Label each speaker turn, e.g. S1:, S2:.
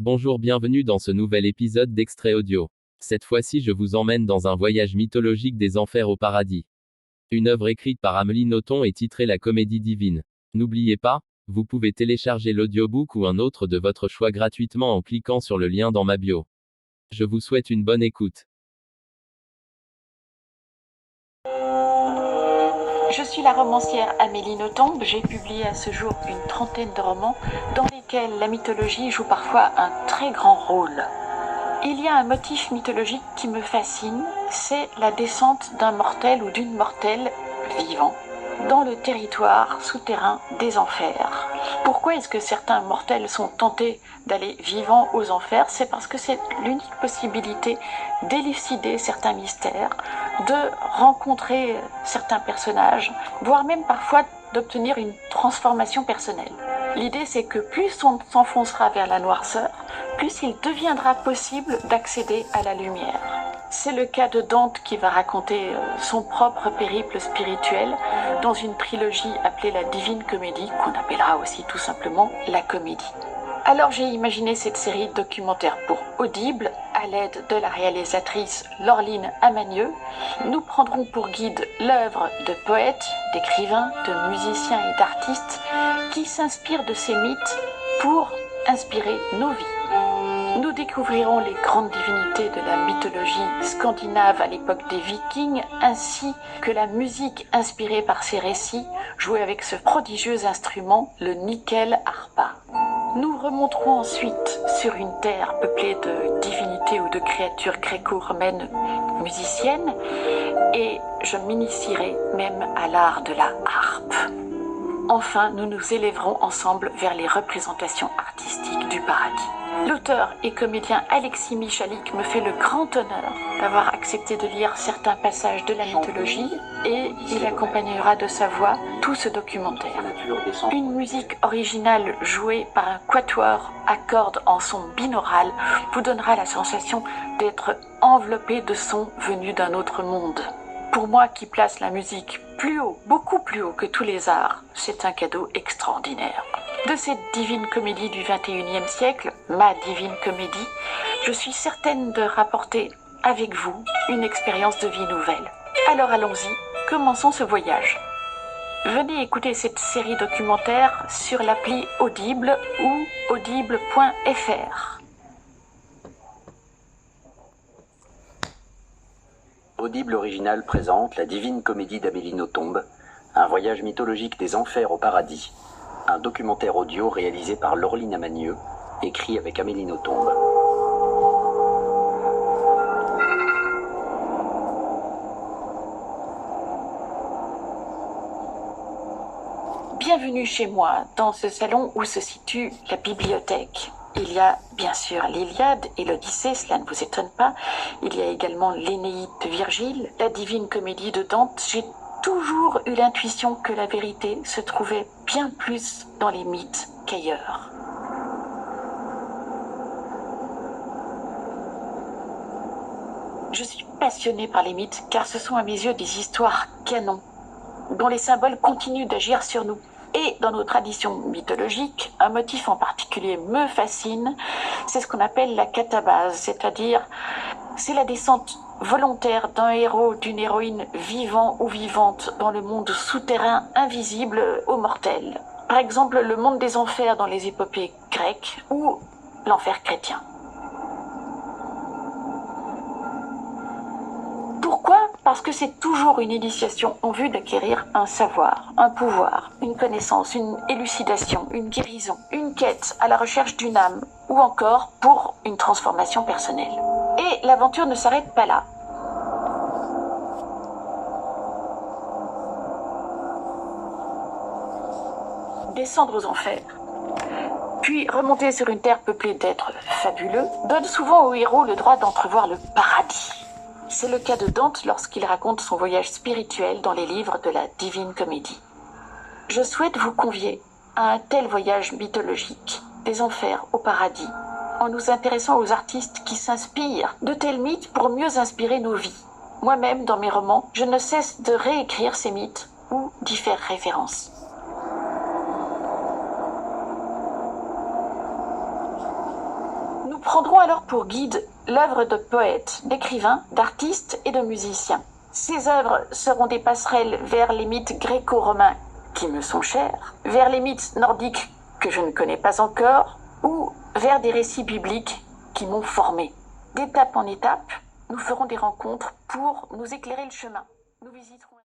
S1: Bonjour, bienvenue dans ce nouvel épisode d'Extrait Audio. Cette fois-ci, je vous emmène dans un voyage mythologique des enfers au paradis. Une œuvre écrite par Amélie Nothomb et titrée La Comédie divine. N'oubliez pas, vous pouvez télécharger l'audiobook ou un autre de votre choix gratuitement en cliquant sur le lien dans ma bio. Je vous souhaite une bonne écoute.
S2: Je suis la romancière Amélie Nothomb. J'ai publié à ce jour une trentaine de romans dans lesquels la mythologie joue parfois un très grand rôle. Il y a un motif mythologique qui me fascine, c'est la descente d'un mortel ou d'une mortelle vivant dans le territoire souterrain des enfers. Pourquoi est-ce que certains mortels sont tentés d'aller vivants aux enfers? C'est parce que c'est l'unique possibilité d'élucider certains mystères, de rencontrer certains personnages, voire même parfois d'obtenir une transformation personnelle. L'idée, c'est que plus on s'enfoncera vers la noirceur, plus il deviendra possible d'accéder à la lumière. C'est le cas de Dante qui va raconter son propre périple spirituel dans une trilogie appelée la Divine Comédie, qu'on appellera aussi tout simplement la Comédie. Alors j'ai imaginé cette série documentaire pour Audible à l'aide de la réalisatrice Laureline Amanieu. Nous prendrons pour guide l'œuvre de poètes, d'écrivains, de musiciens et d'artistes qui s'inspirent de ces mythes pour inspirer nos vies. Nous découvrirons les grandes divinités de la mythologie scandinave à l'époque des Vikings, ainsi que la musique inspirée par ces récits, jouée avec ce prodigieux instrument, le nickel harpa. Nous remonterons ensuite sur une terre peuplée de divinités ou de créatures gréco-romaines musiciennes, et je m'initierai même à l'art de la harpe. Enfin, nous nous élèverons ensemble vers les représentations artistiques du paradis. L'auteur et comédien Alexis Michalik me fait le grand honneur d'avoir accepté de lire certains passages de la mythologie et il accompagnera de sa voix tout ce documentaire. Une musique originale jouée par un quatuor à cordes en son binaural vous donnera la sensation d'être enveloppé de sons venus d'un autre monde. Pour moi qui place la musique plus haut, beaucoup plus haut que tous les arts, c'est un cadeau extraordinaire. De cette divine comédie du XXIe siècle, ma divine comédie, je suis certaine de rapporter avec vous une expérience de vie nouvelle. Alors allons-y, commençons ce voyage. Venez écouter cette série documentaire sur l'appli Audible ou audible.fr.
S3: Audible Original présente La Divine Comédie d'Amélie Nothomb, un voyage mythologique des enfers au paradis, un documentaire audio réalisé par Laureline Amanieu, écrit avec Amélie Nothomb.
S2: Bienvenue chez moi, dans ce salon où se situe la bibliothèque. Il y a bien sûr l'Iliade et l'Odyssée, cela ne vous étonne pas. Il y a également l'Énéide de Virgile, la Divine Comédie de Dante. J'ai toujours eu l'intuition que la vérité se trouvait bien plus dans les mythes qu'ailleurs. Je suis passionnée par les mythes car ce sont à mes yeux des histoires canons, dont les symboles continuent d'agir sur nous. Et dans nos traditions mythologiques, un motif en particulier me fascine, c'est ce qu'on appelle la catabase, c'est-à-dire c'est la descente volontaire d'un héros, d'une héroïne vivant ou vivante dans le monde souterrain invisible aux mortels. Par exemple, le monde des enfers dans les épopées grecques ou l'enfer chrétien. Pourquoi ? Parce que c'est toujours une initiation en vue d'acquérir un savoir, un pouvoir, une connaissance, une élucidation, une guérison, une quête à la recherche d'une âme, ou encore pour une transformation personnelle. Et l'aventure ne s'arrête pas là. Descendre aux enfers, puis remonter sur une terre peuplée d'êtres fabuleux, donne souvent au héros le droit d'entrevoir le paradis. C'est le cas de Dante lorsqu'il raconte son voyage spirituel dans les livres de la Divine Comédie. Je souhaite vous convier à un tel voyage mythologique, des enfers au paradis, en nous intéressant aux artistes qui s'inspirent de tels mythes pour mieux inspirer nos vies. Moi-même, dans mes romans, je ne cesse de réécrire ces mythes ou d'y faire référence. prendrons alors pour guide l'œuvre de poètes, d'écrivains, d'artistes et de musiciens. Ces œuvres seront des passerelles vers les mythes gréco-romains qui me sont chers, vers les mythes nordiques que je ne connais pas encore, ou vers des récits bibliques qui m'ont formé. D'étape en étape, nous ferons des rencontres pour nous éclairer le chemin. Nous visiterons